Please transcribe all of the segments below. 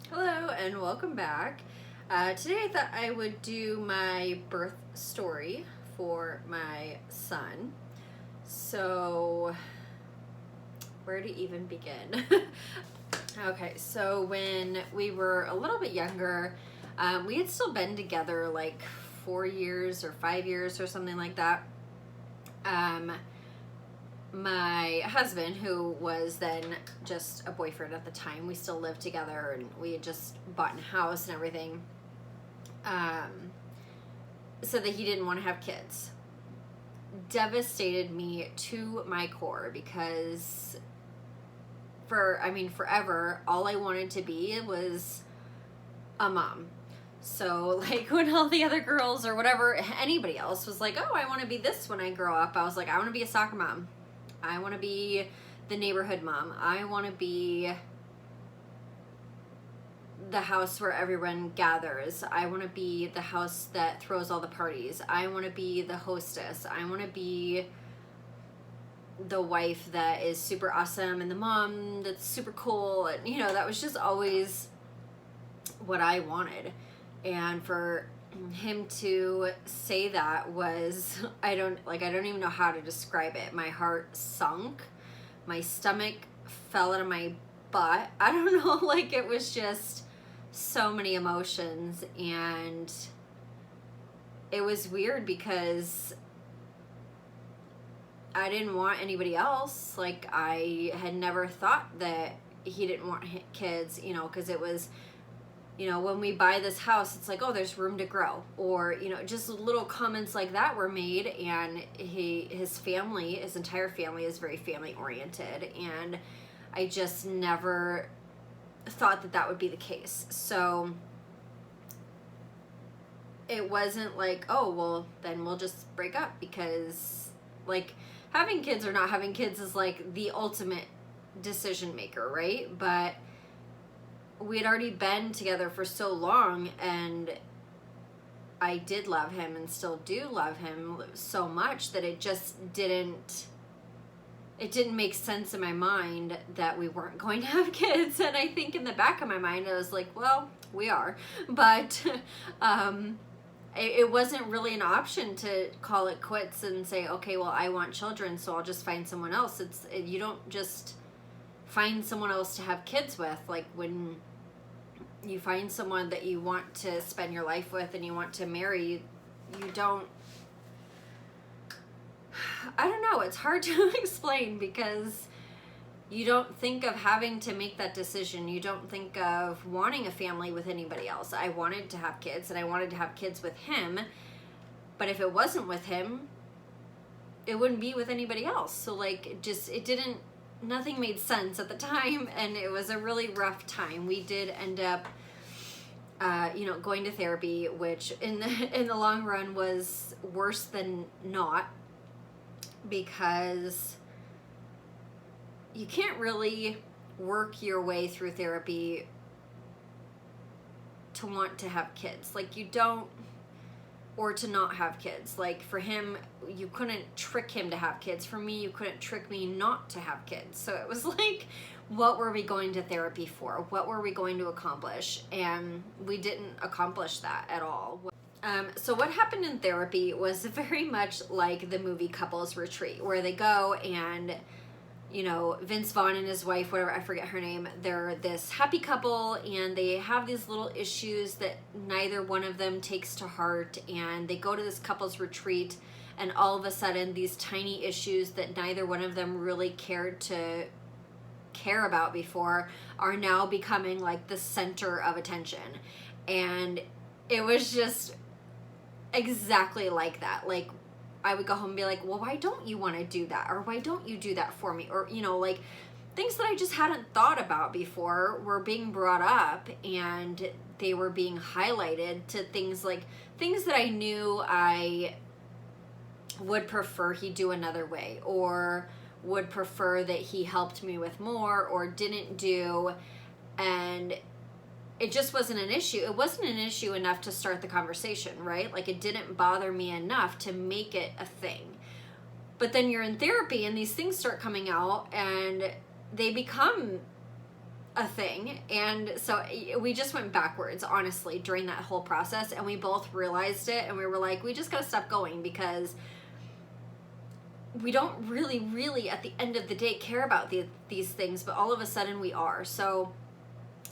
Hello and welcome back. Today I thought I would do my birth story for my son. So, where to even begin? Okay, so when we were a little bit younger, we had still been together like 4 years or 5 years or something like that. My husband, who was then just a boyfriend at the time, we still lived together and we had just bought a house and everything, said that he didn't want to have kids. Devastated me to my core because forever, all I wanted to be was a mom. So, like, when all the other girls or whatever, anybody else was like, oh, I want to be this when I grow up, I was like, I want to be a soccer mom. I want to be the neighborhood mom. I want to be the house where everyone gathers. I want to be the house that throws all the parties. I want to be the hostess. I want to be the wife that is super awesome and the mom that's super cool. And, that was just always what I wanted. And for him to say that was, I don't even know how to describe it. My heart sunk, my stomach fell out of my butt. I don't know, like, it was just so many emotions. And it was weird because I didn't want anybody else. Like, I had never thought that he didn't want kids, because it was, when we buy this house, it's like, oh, there's room to grow. Or, just little comments like that were made. And his entire family is very family oriented. And I just never thought that would be the case. So it wasn't like, oh, well, then we'll just break up, because, like, having kids or not having kids is like the ultimate decision maker, right? But we had already been together for so long, and I did love him and still do love him so much that it just didn't make sense in my mind that we weren't going to have kids. And I think in the back of my mind I was like, well, we are, but it wasn't really an option to call it quits and say, okay, well, I want children, so I'll just find someone else. You don't just find someone else to have kids with. Like, when you find someone that you want to spend your life with and you want to marry, you don't, I don't know, it's hard to explain, because you don't think of having to make that decision. You don't think of wanting a family with anybody else. I wanted to have kids, and I wanted to have kids with him, but if it wasn't with him, it wouldn't be with anybody else. So, like, nothing made sense at the time, and it was a really rough time. We did end up, going to therapy, which in the long run was worse than not, because you can't really work your way through therapy to want to have kids. Like, you don't, or to not have kids. Like, for him, you couldn't trick him to have kids. For me, you couldn't trick me not to have kids. So it was like, what were we going to therapy for? What were we going to accomplish? And we didn't accomplish that at all. So what happened in therapy was very much like the movie Couples Retreat, where they go and, Vince Vaughn and his wife, whatever, I forget her name, they're this happy couple, and they have these little issues that neither one of them takes to heart, and they go to this couples retreat, and all of a sudden these tiny issues that neither one of them really cared to care about before are now becoming like the center of attention. And it was just exactly like that. Like, I would go home and be like, well, why don't you want to do that? Or why don't you do that for me? Or, like, things that I just hadn't thought about before were being brought up, and they were being highlighted to things that I knew I would prefer he do another way, or would prefer that he helped me with more, or didn't do. And it just wasn't an issue. It wasn't an issue enough to start the conversation, right? Like, it didn't bother me enough to make it a thing. But then you're in therapy and these things start coming out, and they become a thing. And so we just went backwards, honestly, during that whole process, and we both realized it, and we were like, we just gotta stop going, because we don't really at the end of the day care about these things, but all of a sudden we are. So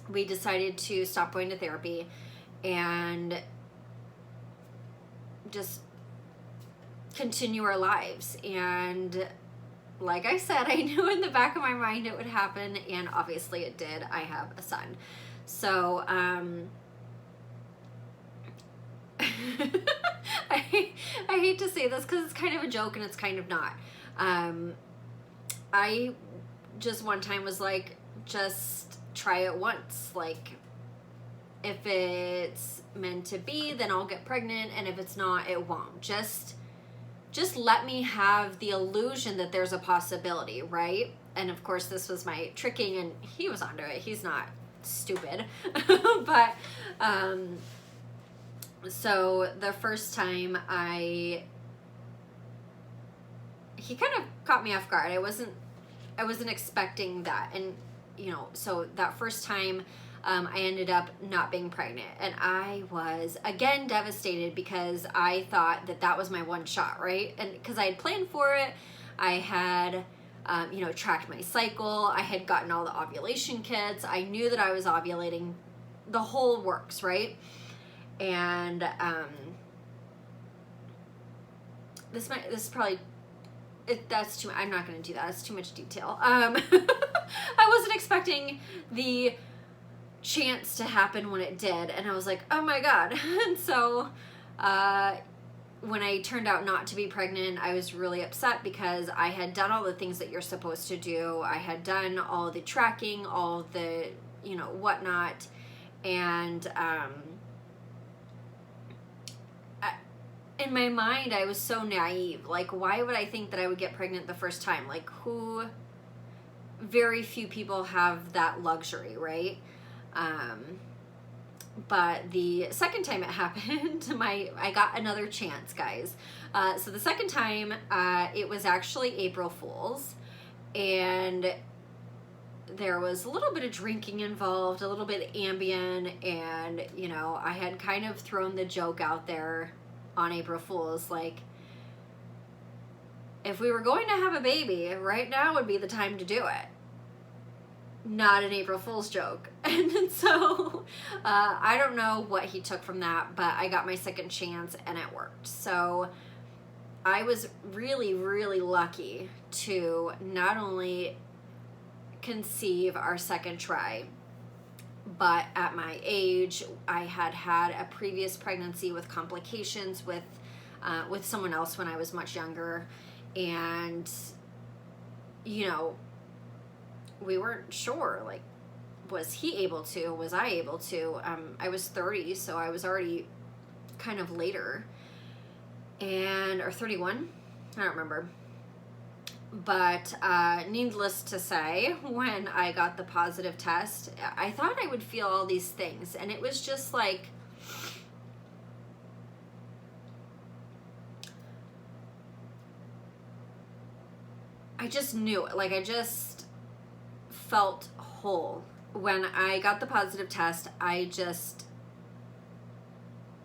we decided to stop going to therapy and just continue our lives. And like I said, I knew in the back of my mind it would happen, and obviously it did. I have a son. So I hate to say this because it's kind of a joke and it's kind of not. I just one time was like, just try it once. Like, if it's meant to be, then I'll get pregnant, and if it's not, it won't. Just let me have the illusion that there's a possibility, right? And of course, this was my tricking, and he was onto it. He's not stupid. But so the first time he kind of caught me off guard. I wasn't expecting that. And, you know, so that first time, I ended up not being pregnant, and I was again devastated because I thought that was my one shot, right? And because I had planned for it, I had, you know, tracked my cycle, I had gotten all the ovulation kits, I knew that I was ovulating, the whole works, right? And this is probably, that's too, I'm not going to do that. That's too much detail. I wasn't expecting the chance to happen when it did, and I was like, oh my God. And so when I turned out not to be pregnant, I was really upset because I had done all the things that you're supposed to do. I had done all the tracking, all the, you know, whatnot, and in my mind, I was so naive. Like, why would I think that I would get pregnant the first time? Like, very few people have that luxury, right? But the second time it happened, I got another chance, guys. So the second time, it was actually April Fool's, and there was a little bit of drinking involved, a little bit of Ambien, and, you know, I had kind of thrown the joke out there on April Fool's, like, if we were going to have a baby, right now would be the time to do it. Not an April Fool's joke. And so I don't know what he took from that, but I got my second chance and it worked. So I was really lucky to not only conceive our second try, but at my age, I had a previous pregnancy with complications with someone else when I was much younger. And, you know, we weren't sure, like, was he able to? Was I able to? I was 30, so I was already kind of later. Or 31? I don't remember. But needless to say, when I got the positive test, I thought I would feel all these things. And it was just like, I just knew it. Like, I just felt whole. When I got the positive test, I just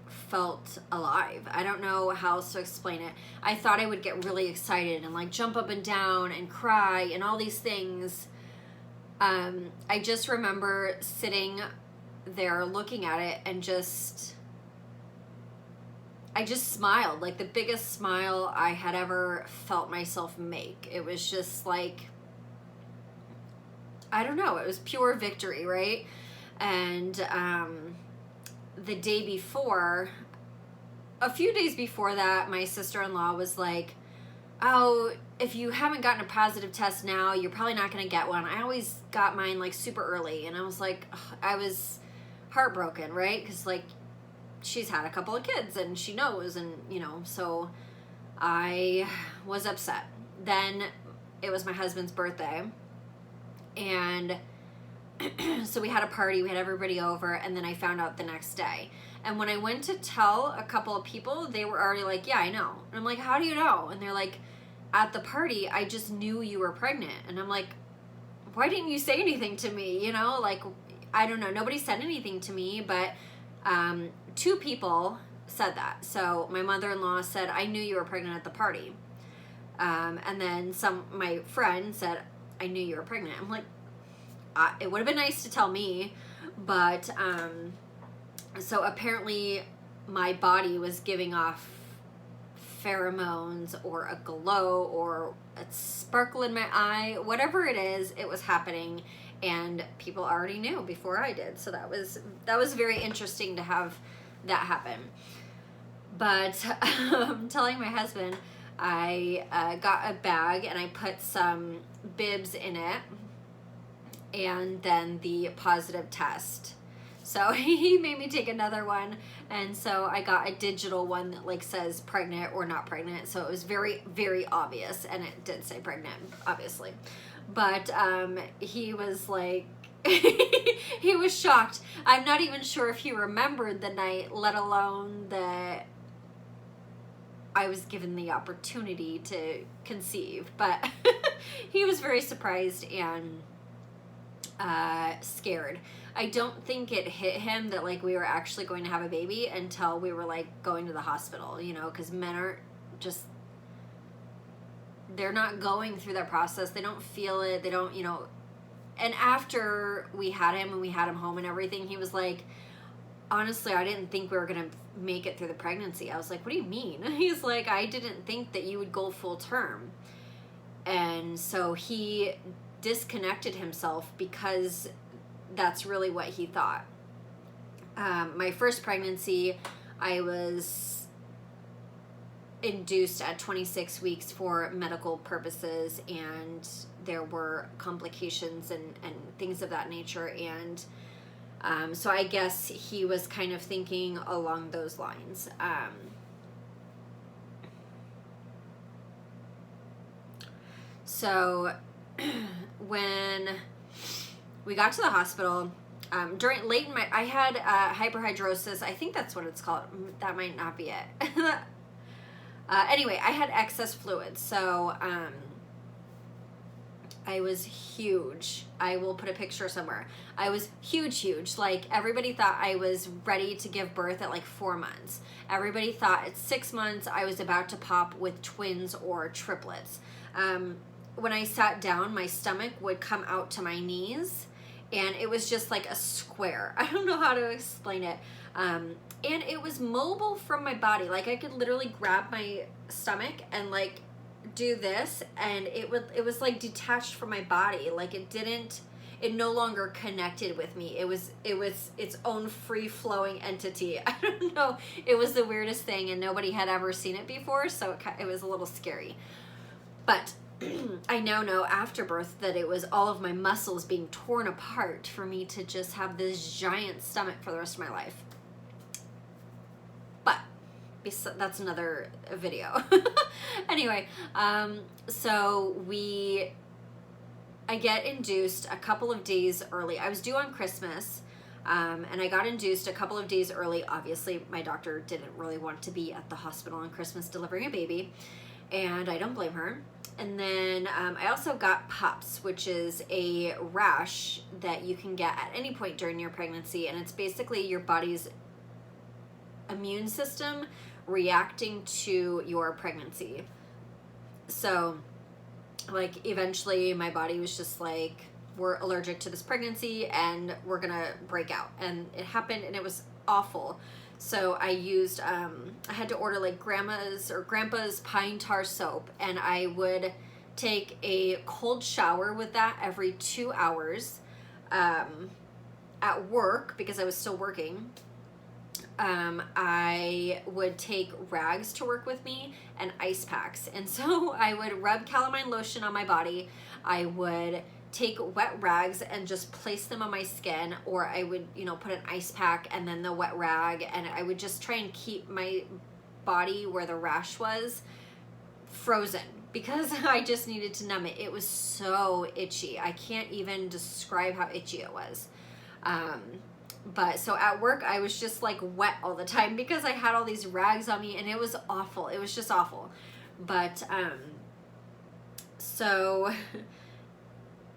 felt alive. I don't know how else to explain it. I thought I would get really excited and like jump up and down and cry and all these things. I just remember sitting there looking at it and I just smiled, like the biggest smile I had ever felt myself make. It was just like, I don't know, it was pure victory, right? And the day before, a few days before that, my sister-in-law was like, oh, if you haven't gotten a positive test now, you're probably not going to get one. I always got mine like super early. And I was like, ugh, I was heartbroken, right? Because like she's had a couple of kids and she knows, and you know, so I was upset. Then it was my husband's birthday, and so we had a party, we had everybody over, and then I found out the next day. And when I went to tell a couple of people, they were already like, yeah, I know. And I'm like, how do you know? And they're like, at the party, I just knew you were pregnant. And I'm like, why didn't you say anything to me? You know, like, I don't know. Nobody said anything to me, but 2 people said that. So my mother-in-law said, I knew you were pregnant at the party. And then my friend said, I knew you were pregnant. I'm like, it would have been nice to tell me, but so apparently my body was giving off pheromones or a glow or a sparkle in my eye, whatever it is, it was happening, and people already knew before I did. So that was very interesting to have that happen. But telling my husband, I got a bag and I put some bibs in it, and then the positive test. So he made me take another one, and so I got a digital one that like says pregnant or not pregnant. So it was very, very obvious, and it did say pregnant, obviously. But he was like, he was shocked. I'm not even sure if he remembered the night, let alone that I was given the opportunity to conceive. But he was very surprised and scared. I don't think it hit him that like we were actually going to have a baby until we were like going to the hospital, you know, because men are just, they're not going through that process. They don't feel it. They don't, you know. And after we had him and we had him home and everything, he was like, honestly, I didn't think we were going to make it through the pregnancy. I was like, what do you mean? He's like, I didn't think that you would go full term. And so he disconnected himself because that's really what he thought. My first pregnancy, I was induced at 26 weeks for medical purposes, and there were complications and things of that nature. And so I guess he was kind of thinking along those lines. So when we got to the hospital, I had hyperhidrosis. I think that's what it's called. That might not be it. Anyway, I had excess fluid. So I was huge. I will put a picture somewhere. I was huge. Like, everybody thought I was ready to give birth at like 4 months. Everybody thought at 6 months I was about to pop with twins or triplets. When I sat down, my stomach would come out to my knees, and it was just like a square. I don't know how to explain it. And it was mobile from my body. Like, I could literally grab my stomach and like do this, and it was like detached from my body. Like, it no longer connected with me. It was its own free-flowing entity. I don't know. It was the weirdest thing, and nobody had ever seen it before, so it was a little scary. But I now know after birth that it was all of my muscles being torn apart for me to just have this giant stomach for the rest of my life. But that's another video. Anyway, so I get induced a couple of days early. I was due on Christmas, and I got induced a couple of days early. Obviously, my doctor didn't really want to be at the hospital on Christmas delivering a baby, and I don't blame her. And then I also got PUPS, which is a rash that you can get at any point during your pregnancy, and it's basically your body's immune system reacting to your pregnancy. So, like, eventually my body was just like, we're allergic to this pregnancy and we're gonna break out. And it happened, and it was awful. So I used, I had to order like grandma's or grandpa's pine tar soap, and I would take a cold shower with that every 2 hours at work because I was still working. I would take rags to work with me and ice packs. And so I would rub calamine lotion on my body. I would take wet rags and just place them on my skin, or I would, put an ice pack and then the wet rag, and I would just try and keep my body where the rash was frozen because I just needed to numb it. It was so itchy. I can't even describe how itchy it was. But so at work, I was just like wet all the time because I had all these rags on me, and it was awful. It was just awful. But, so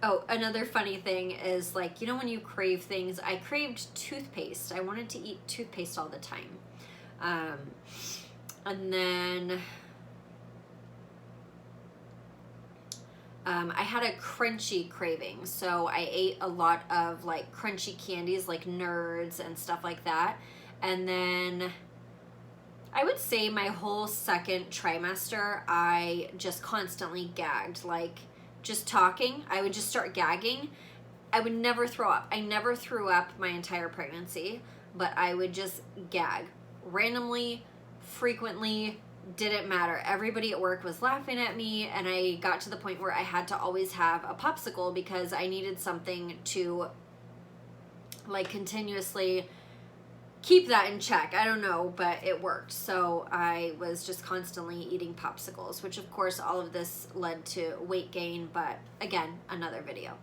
Oh, another funny thing is, like, you know, when you crave things, I craved toothpaste. I wanted to eat toothpaste all the time. And then I had a crunchy craving. So I ate a lot of like crunchy candies like Nerds and stuff like that. And then I would say my whole second trimester, I just constantly gagged. Like, just talking, I would just start gagging. I would never throw up. I never threw up my entire pregnancy, but I would just gag randomly, frequently, didn't matter. Everybody at work was laughing at me, and I got to the point where I had to always have a popsicle because I needed something to like continuously keep that in check. I don't know, but it worked. So I was just constantly eating popsicles, which of course all of this led to weight gain, but again, another video.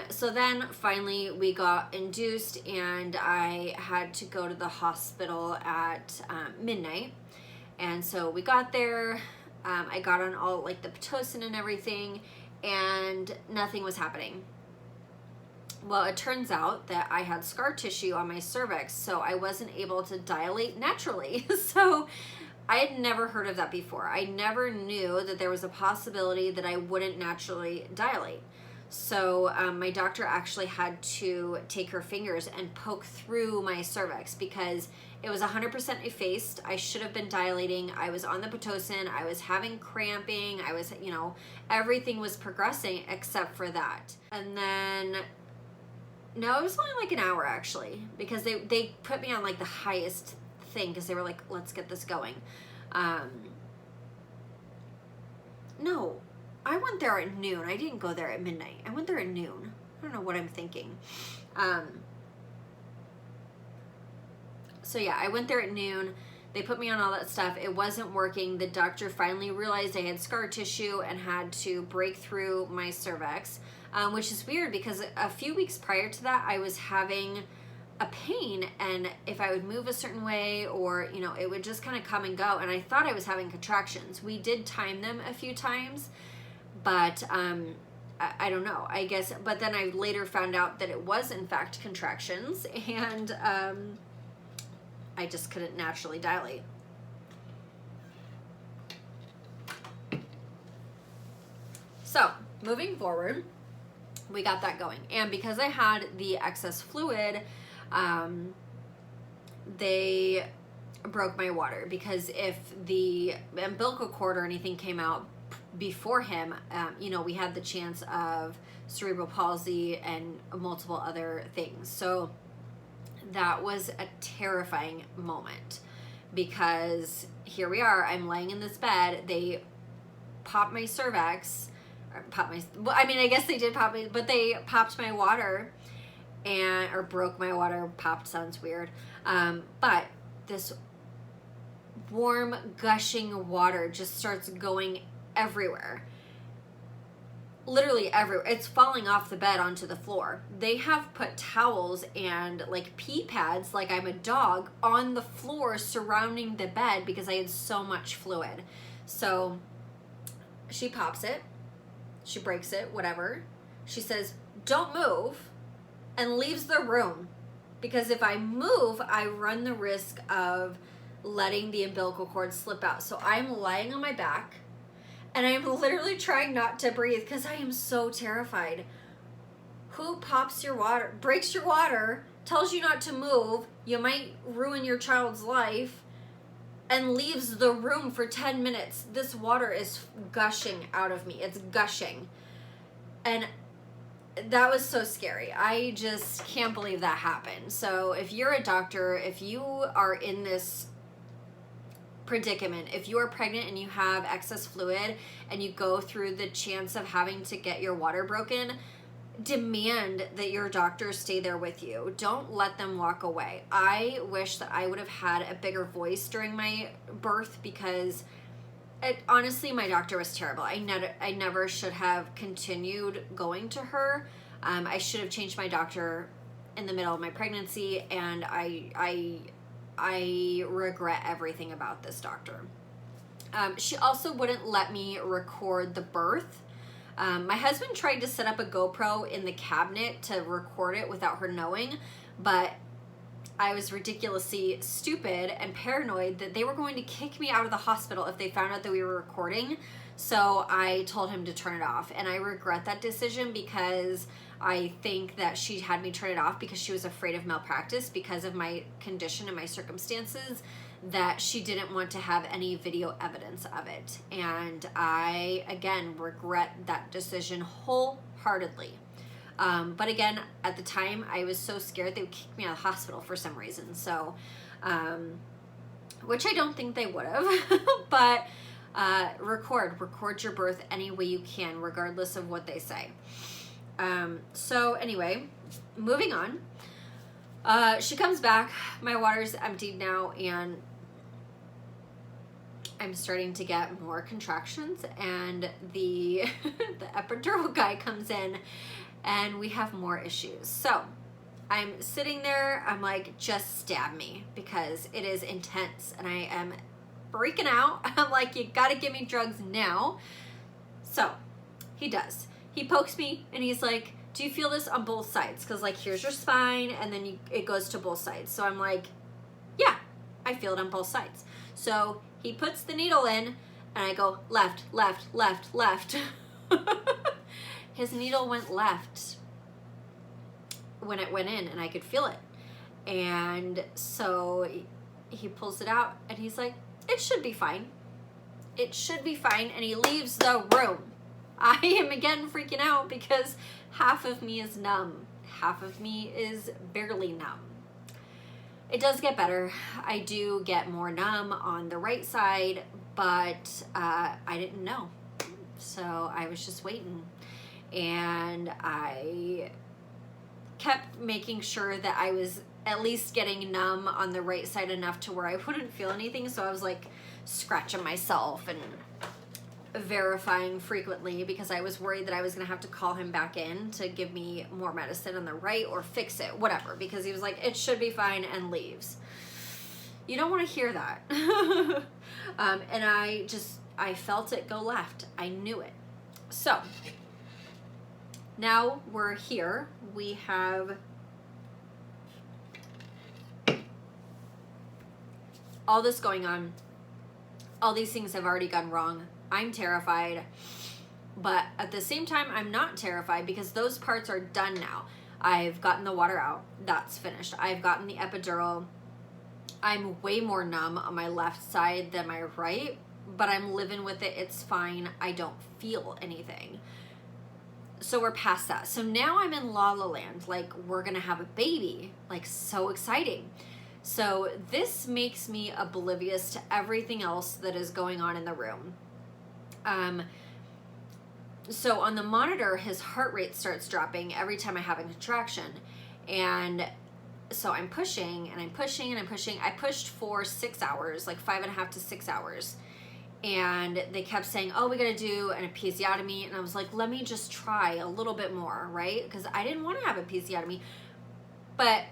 So then finally we got induced, and I had to go to the hospital at midnight. And so we got there, I got on all like the Pitocin and everything, and nothing was happening. Well, it turns out that I had scar tissue on my cervix, so I wasn't able to dilate naturally. So I had never heard of that before. I never knew that there was a possibility that I wouldn't naturally dilate. So my doctor actually had to take her fingers and poke through my cervix because it was 100% effaced. I should have been dilating. I was on the Pitocin. I was having cramping. I was, you know, everything was progressing except for that. And then, no, it was only like an hour actually, because they put me on like the highest thing because they were like, let's get this going. No, I went there at noon. I didn't go there at midnight. I went there at noon. I don't know what I'm thinking. So yeah, I went there at noon. They put me on all that stuff. It wasn't working. The doctor finally realized I had scar tissue and had to break through my cervix, which is weird because a few weeks prior to that, I was having a pain, and if I would move a certain way or, you know, it would just kind of come and go, and I thought I was having contractions. We did time them a few times, but I don't know, I guess, but then I later found out that it was in fact contractions, and I just couldn't naturally dilate. So moving forward, we got that going, and because I had the excess fluid, they broke my water, because if the umbilical cord or anything came out before him, you know, we had the chance of cerebral palsy and multiple other things. So that was a terrifying moment, because here we are, I'm laying in this bed, they popped my cervix, well, I mean, I guess they did pop me, but they popped my water, or broke my water. Popped sounds weird, but this warm gushing water just starts going everywhere, literally everywhere. It's falling off the bed onto the floor. They have put towels and like pee pads, like I'm a dog, on the floor surrounding the bed because I had so much fluid. So she pops it, she breaks it, whatever. She says, don't move, and leaves the room, because if I move, I run the risk of letting the umbilical cord slip out. So I'm lying on my back, and I'm literally trying not to breathe because I am so terrified. Who pops your water, breaks your water, tells you not to move, you might ruin your child's life, and leaves the room for 10 minutes? This water is gushing out of me. It's gushing. And that was so scary. I just can't believe that happened. So if you're a doctor, if you are in this predicament, if you are pregnant and you have excess fluid and you go through the chance of having to get your water broken, demand that your doctor stay there with you. Don't let them walk away. I wish that I would have had a bigger voice during my birth, because honestly, my doctor was terrible. I never should have continued going to her. I should have changed my doctor in the middle of my pregnancy, and I regret everything about this doctor. She also wouldn't let me record the birth. My husband tried to set up a GoPro in the cabinet to record it without her knowing, but I was ridiculously stupid and paranoid that they were going to kick me out of the hospital if they found out that we were recording. So I told him to turn it off, and I regret that decision because I think that she had me turn it off because she was afraid of malpractice because of my condition and my circumstances, that she didn't want to have any video evidence of it. And I, again, regret that decision wholeheartedly. But again, at the time, I was so scared they would kick me out of the hospital for some reason. So, which I don't think they would have, but record your birth any way you can, regardless of what they say. So anyway, moving on. She comes back, my water's emptied now, and I'm starting to get more contractions, and the the epidural guy comes in, and we have more issues. So I'm sitting there, I'm like, just stab me, because it is intense, and I am freaking out. I'm like, you gotta give me drugs now. So he does. He pokes me, and he's like, do you feel this on both sides? Because, like, here's your spine, and then it goes to both sides. So I'm like, yeah, I feel it on both sides. So he puts the needle in, and I go left, left, left, left. His needle went left when it went in, and I could feel it. And so he pulls it out, and he's like, it should be fine. It should be fine. And he leaves the room. I am again freaking out because half of me is numb. Half of me is barely numb. It does get better. I do get more numb on the right side, but I didn't know. So I was just waiting. And I kept making sure that I was at least getting numb on the right side enough to where I wouldn't feel anything. So I was like scratching myself and verifying frequently because I was worried that I was going to have to call him back in to give me more medicine on the right or fix it, whatever, because he was like, it should be fine, and leaves. You don't want to hear that. And I felt it go left. I knew it. So now we're here. We have all this going on. All these things have already gone wrong. I'm terrified, but at the same time, I'm not terrified because those parts are done now. I've gotten the water out. That's finished. I've gotten the epidural. I'm way more numb on my left side than my right, but I'm living with it. It's fine. I don't feel anything. So we're past that. So now I'm in La La Land. Like, we're going to have a baby. Like, so exciting. So this makes me oblivious to everything else that is going on in the room. So on the monitor, his heart rate starts dropping every time I have a contraction. And so I'm pushing and I'm pushing and I'm pushing. I pushed for 6 hours, like 5.5 to 6 hours. And they kept saying, oh, we got to do an episiotomy. And I was like, let me just try a little bit more, right? Because I didn't want to have a episiotomy. But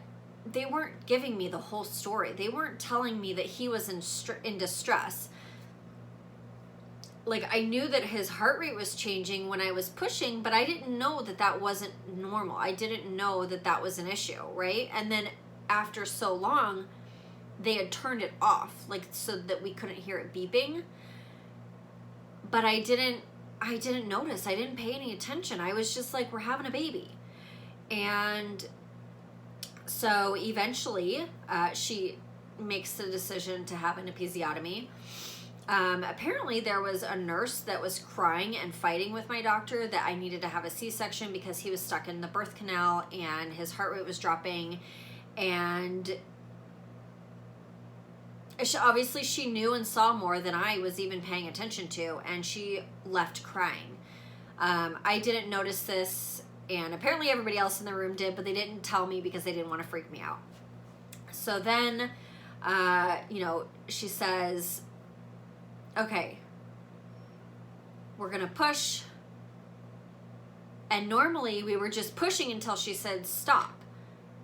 they weren't giving me the whole story. They weren't telling me that he was in distress. Like, I knew that his heart rate was changing when I was pushing, but I didn't know that that wasn't normal. I didn't know that that was an issue, right? And then after so long, they had turned it off, like, so that we couldn't hear it beeping. But I didn't notice. I didn't pay any attention. I was just like, we're having a baby. And so eventually, she makes the decision to have an episiotomy. Apparently there was a nurse that was crying and fighting with my doctor that I needed to have a C-section because he was stuck in the birth canal and his heart rate was dropping. And obviously she knew and saw more than I was even paying attention to, and she left crying. I didn't notice this, and apparently everybody else in the room did, but they didn't tell me because they didn't want to freak me out. So then, she says, okay, we're going to push. And normally we were just pushing until she said stop,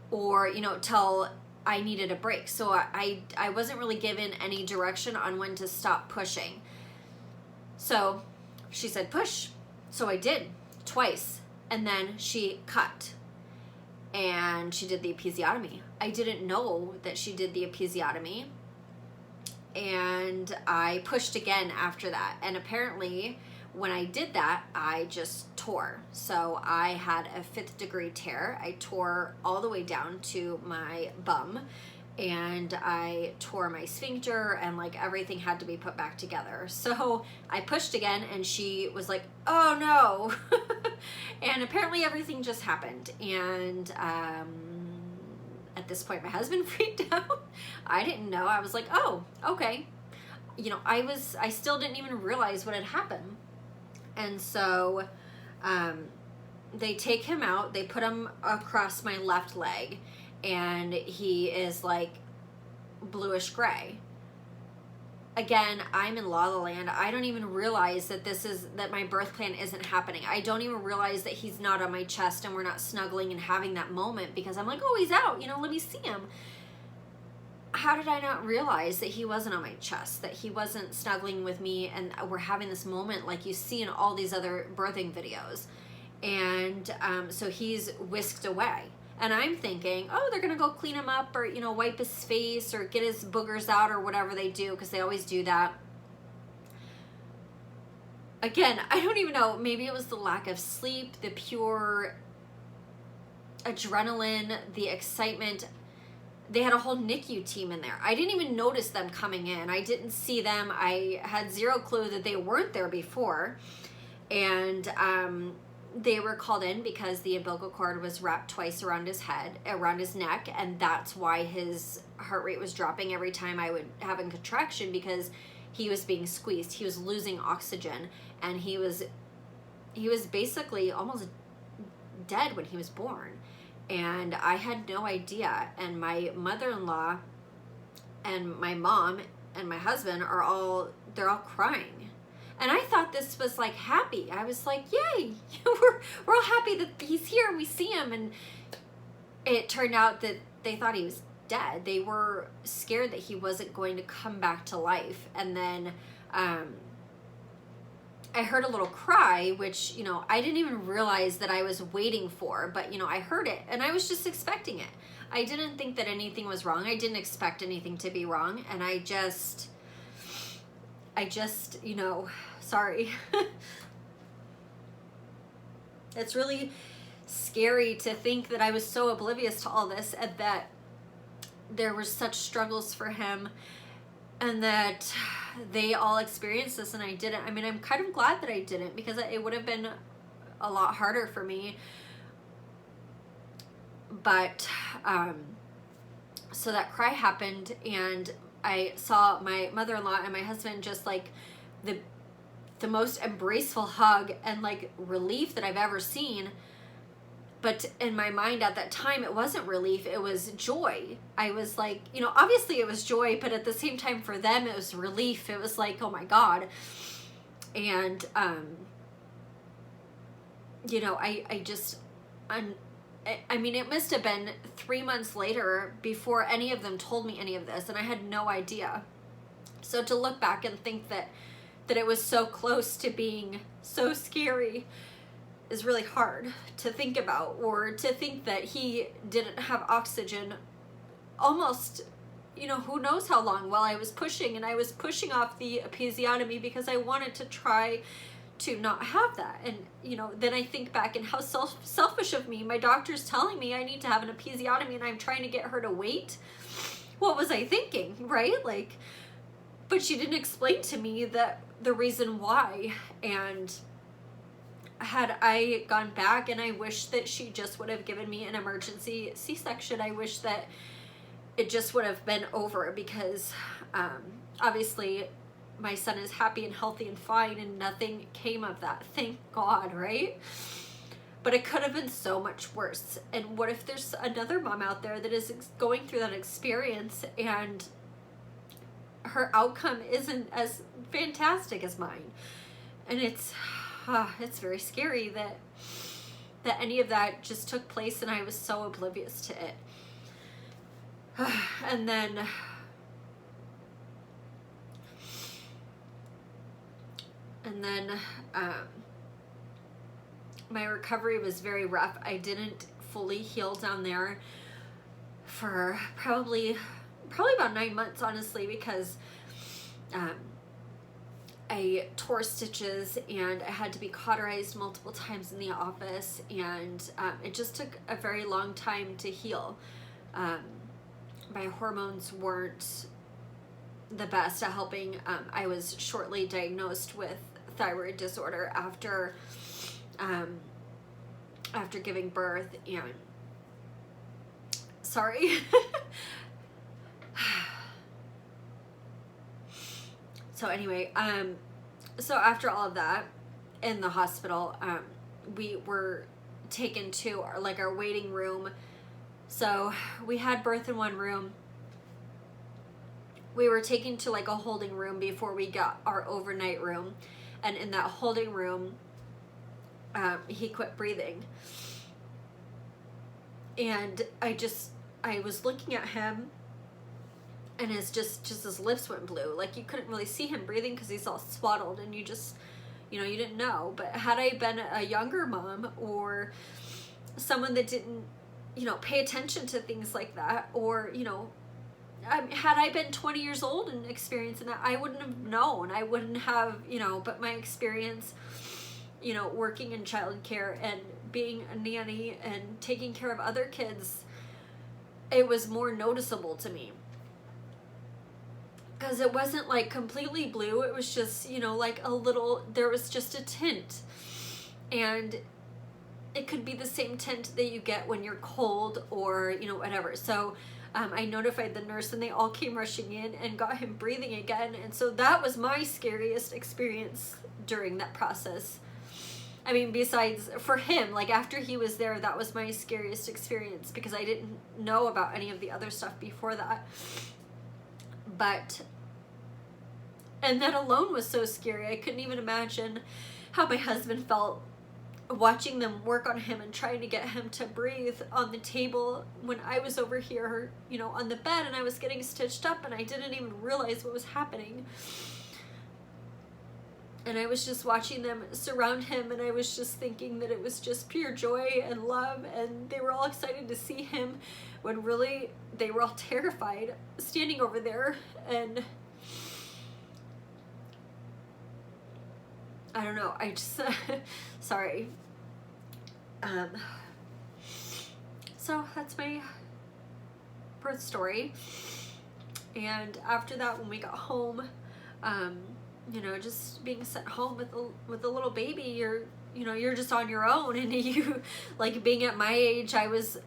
or, till I needed a break. So I wasn't really given any direction on when to stop pushing. So she said, push. So I did twice. And then she cut and she did the episiotomy. I didn't know that she did the episiotomy. And I pushed again after that. And apparently when I did that, I just tore. So I had a 5th degree tear. I tore all the way down to my bum, and I tore my sphincter, and like everything had to be put back together. So I pushed again, and she was like, oh no. And apparently everything just happened. And at this point my husband freaked out. I didn't know. I was like, oh, okay. You know, I still didn't even realize what had happened. And so they take him out, they put him across my left leg, and he is like bluish gray. Again, I'm in La La Land. I don't even realize that my birth plan isn't happening. I don't even realize that he's not on my chest and we're not snuggling and having that moment, because I'm like, oh, he's out, you know, let me see him. How did I not realize that he wasn't on my chest, that he wasn't snuggling with me, and we're having this moment like you see in all these other birthing videos? And so he's whisked away. And I'm thinking, oh, they're going to go clean him up, or, you know, wipe his face or get his boogers out or whatever they do, because they always do that. Again, I don't even know. Maybe it was the lack of sleep, the pure adrenaline, the excitement. They had a whole NICU team in there. I didn't even notice them coming in. I didn't see them. I had zero clue that they weren't there before. And they were called in because the umbilical cord was wrapped twice around his head, around his neck, and that's why his heart rate was dropping every time I would have a contraction, because he was being squeezed. He was losing oxygen, and he was basically almost dead when he was born. And I had no idea. And my mother-in-law and my mom and my husband they're all crying. And I thought this was like happy. I was like, yay, we're all happy that he's here and we see him. And it turned out that they thought he was dead. They were scared that he wasn't going to come back to life. And then I heard a little cry, which, you know, I didn't even realize that I was waiting for, but, you know, I heard it and I was just expecting it. I didn't think that anything was wrong. I didn't expect anything to be wrong. And I just, you know, sorry. It's really scary to think that I was so oblivious to all this, and that there were such struggles for him, and that they all experienced this and I didn't. I mean, I'm kind of glad that I didn't, because it would have been a lot harder for me. But so that cry happened, and I saw my mother-in-law and my husband just like the most embraceful hug and like relief that I've ever seen. But in my mind at that time, it wasn't relief, it was joy. I was like, you know, obviously it was joy, but at the same time for them, it was relief. It was like, oh my God. And, you know, I mean, it must have been 3 months later before any of them told me any of this, and I had no idea. So to look back and think that it was so close to being so scary is really hard to think about, or to think that he didn't have oxygen almost, you know, who knows how long, while I was pushing, and I was pushing off the episiotomy because I wanted to try to not have that. And, you know, then I think back and how selfish of me. My doctor's telling me I need to have an episiotomy and I'm trying to get her to wait. What was I thinking, right? Like, but she didn't explain to me that the reason why. And had I gone back, and I wish that she just would have given me an emergency C-section. I wish that it just would have been over, because obviously my son is happy and healthy and fine, and nothing came of that. Thank God, right? But it could have been so much worse. And what if there's another mom out there that is going through that experience and her outcome isn't as fantastic as mine? And it's very scary that any of that just took place and I was so oblivious to it. And then And then my recovery was very rough. I didn't fully heal down there for probably about 9 months, honestly, because I tore stitches and I had to be cauterized multiple times in the office, and it just took a very long time to heal. My hormones weren't the best at helping. I was shortly diagnosed with thyroid disorder after giving birth, and sorry. So anyway, so after all of that in the hospital, we were taken to our waiting room. So we had birth in one room. We were taken to like a holding room before we got our overnight room. And in that holding room, he quit breathing. And I was looking at him, and his his lips went blue. Like, you couldn't really see him breathing because he's all swaddled, and you didn't know. But had I been a younger mom, or someone that didn't, pay attention to things like that, or, had I been 20 years old and experiencing that, I wouldn't have known. I wouldn't have, but my experience, working in childcare and being a nanny and taking care of other kids, it was more noticeable to me. Because it wasn't like completely blue. It was just, like there was just a tint. And it could be the same tint that you get when you're cold or, whatever. So I notified the nurse, and they all came rushing in and got him breathing again. And so that was my scariest experience during that process. I mean, besides for him, like after he was there, that was my scariest experience because I didn't know about any of the other stuff before that. And that alone was so scary. I couldn't even imagine how my husband felt watching them work on him and trying to get him to breathe on the table when I was over here, on the bed, and I was getting stitched up, and I didn't even realize what was happening. And I was just watching them surround him, and I was just thinking that it was just pure joy and love, and they were all excited to see him when really they were all terrified standing over there. And I don't know, I just sorry. So that's my birth story. And after that, when we got home, just being sent home with a little baby, you're just on your own. And you, like, being at my age, I was,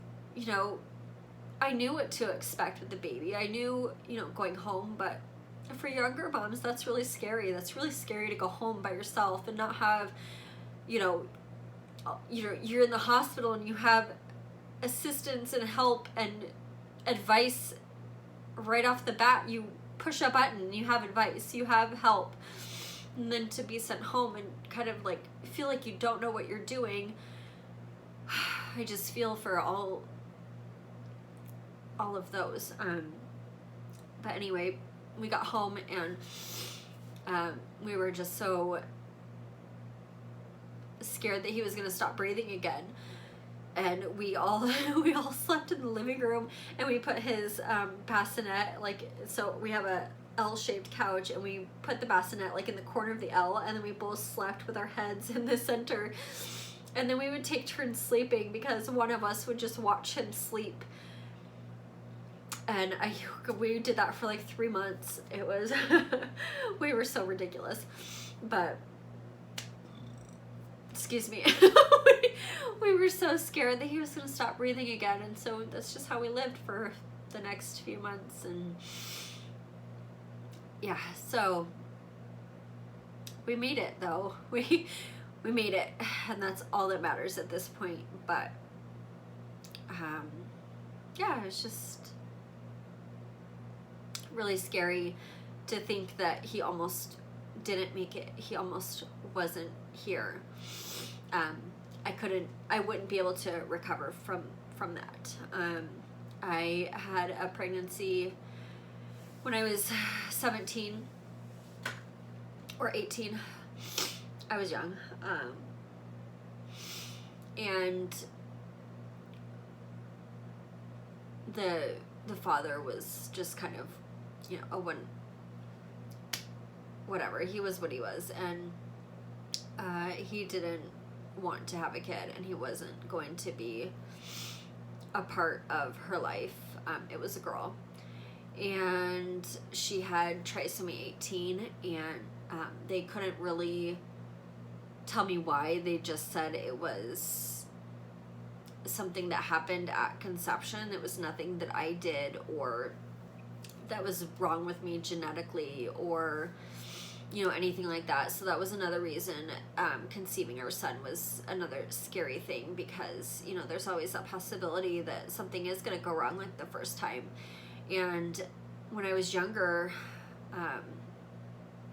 I knew what to expect with the baby. I knew, going home, but for younger moms, that's really scary. That's really scary to go home by yourself and not have, you're in the hospital and you have assistance and help and advice right off the bat. You push a button, you have advice, you have help. And then to be sent home and kind of like feel like you don't know what you're doing, I just feel for all of those. But anyway, we got home, and we were just so scared that he was going to stop breathing again. And we all slept in the living room, and we put his bassinet, like, so we have a L-shaped couch, and we put the bassinet like in the corner of the L, and then we both slept with our heads in the center. And then we would take turns sleeping because one of us would just watch him sleep. And we did that for like 3 months. It was we were so ridiculous. But excuse me. we were so scared that he was going to stop breathing again, and so that's just how we lived for the next few months. And yeah, so we made it, though. We made it, and that's all that matters at this point. But yeah, it's just really scary to think that he almost didn't make it. He almost wasn't here. I wouldn't be able to recover from that. I had a pregnancy when I was 17 or 18, I was young, and the father was just kind of, you know, whatever, he was what he was, and he didn't want to have a kid, and he wasn't going to be a part of her life. It was a girl, and she had trisomy 18, and they couldn't really tell me why. They just said it was something that happened at conception. It was nothing that I did or that was wrong with me genetically or, you know, anything like that. So that was another reason conceiving our son was another scary thing, because, you know, there's always that possibility that something is going to go wrong like the first time. And when I was younger,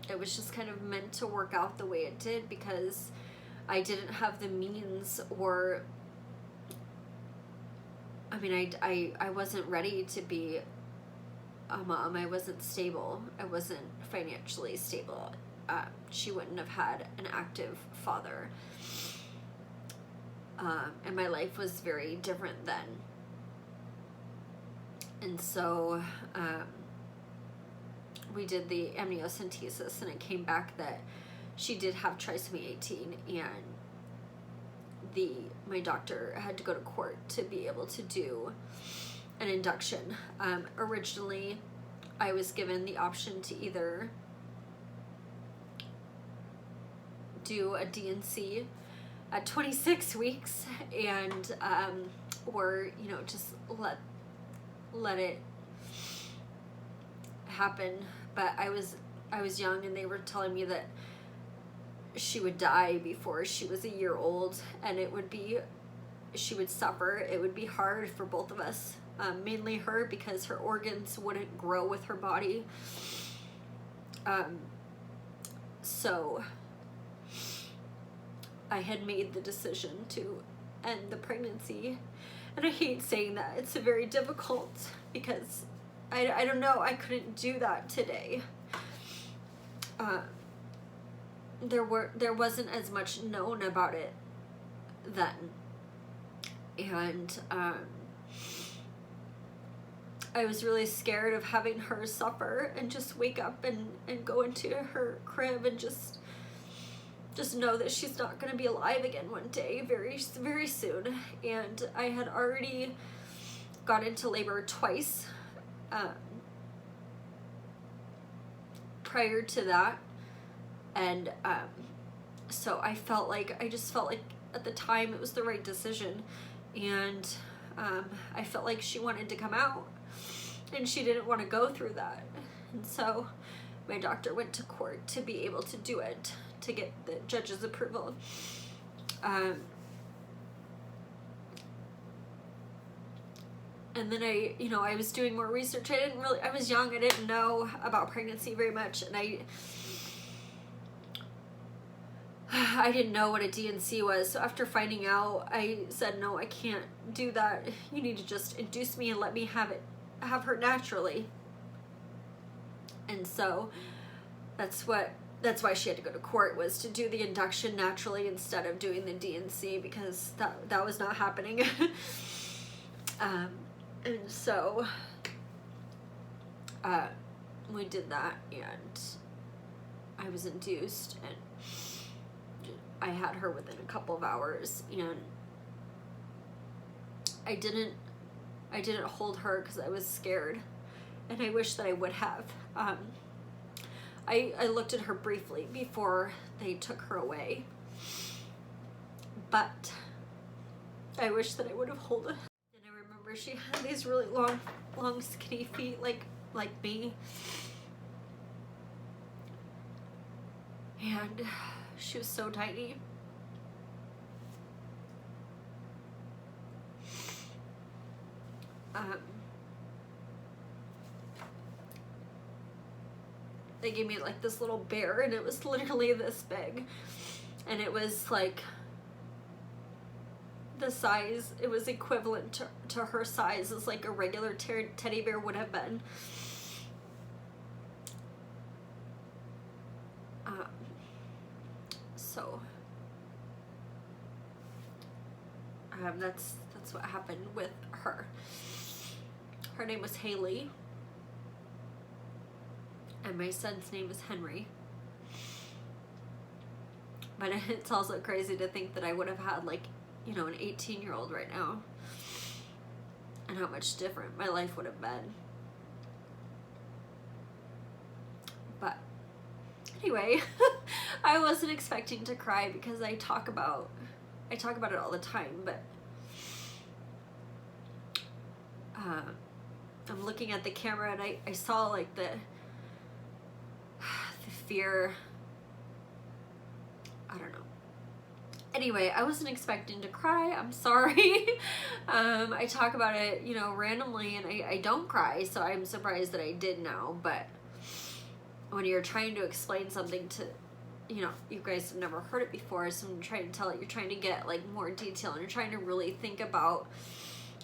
it was just kind of meant to work out the way it did, because I didn't have the means, or I mean, I wasn't ready to be a mom. I wasn't stable. I wasn't financially stable. She wouldn't have had an active father. And my life was very different then. And so we did the amniocentesis, and it came back that she did have trisomy 18, and my doctor had to go to court to be able to do an induction. Originally, I was given the option to either do a D&C at 26 weeks and or, you know, just let it happen. But I was young, and they were telling me that she would die before she was a year old, and she would suffer. It would be hard for both of us, mainly her, because her organs wouldn't grow with her body. So I had made the decision to end the pregnancy, and I hate saying that. It's very difficult, because I don't know, I couldn't do that today. There wasn't as much known about it then, and I was really scared of having her suffer and just wake up and go into her crib and just know that she's not going to be alive again one day, very, very soon. And I had already got into labor twice prior to that. And so I just felt like at the time it was the right decision. And I felt like she wanted to come out, and she didn't want to go through that. And so my doctor went to court to be able to do it, to get the judge's approval. And then I was doing more research. I was young. I didn't know about pregnancy very much. And I didn't know what a D&C was. So after finding out, I said, no, I can't do that. You need to just induce me and let me have her naturally. And so that's why she had to go to court, was to do the induction naturally instead of doing the D&C, because that was not happening. And so we did that, and I was induced, and I had her within a couple of hours, and I didn't hold her because I was scared, and I wish that I would have. I looked at her briefly before they took her away, but I wish that I would have held her. And I remember she had these really long skinny feet like me, and she was so tiny. They gave me like this little bear, and it was literally this big, and it was like the size, it was equivalent to her size as like a regular teddy bear would have been. So That's what happened with her. Her name was Haley, and my son's name is Henry. But it's also crazy to think that I would have had, like, you know, an 18-year-old right now, and how much different my life would have been. But anyway, I wasn't expecting to cry because I talk about it all the time, but I'm looking at the camera and I saw like the fear. I don't know. Anyway, I wasn't expecting to cry. I'm sorry. I talk about it, you know, randomly, and I don't cry, so I'm surprised that I did now. But when you're trying to explain something to, you know, you guys have never heard it before, so when you're trying to tell it, you're trying to get like more detail, and you're trying to really think about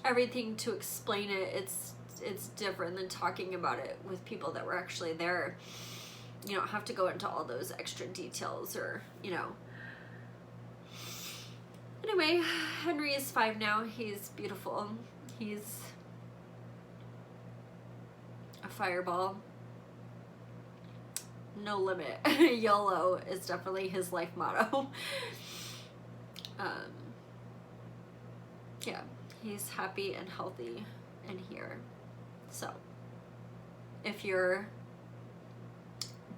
everything to explain it. It's different than talking about it with people that were actually there. You don't have to go into all those extra details, or, you know. Anyway, Henry is 5 now. He's beautiful. He's a fireball. No limit. YOLO is definitely his life motto. Yeah, he's happy and healthy and here. So, if you're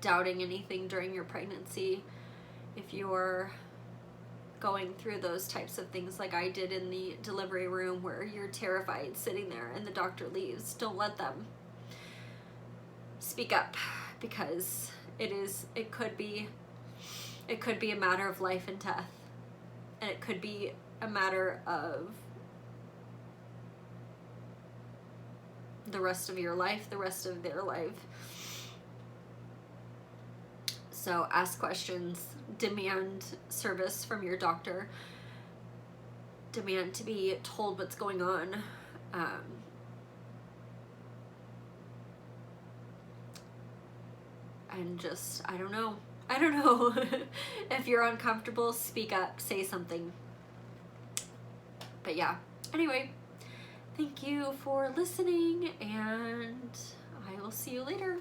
doubting anything during your pregnancy, if you're going through those types of things like I did in the delivery room where you're terrified sitting there and the doctor leaves, don't let them. Speak up, because it could be a matter of life and death, and it could be a matter of the rest of your life, the rest of their life. So ask questions, demand service from your doctor, demand to be told what's going on. And just, I don't know. If you're uncomfortable, speak up, say something. But yeah, anyway, thank you for listening, and I will see you later.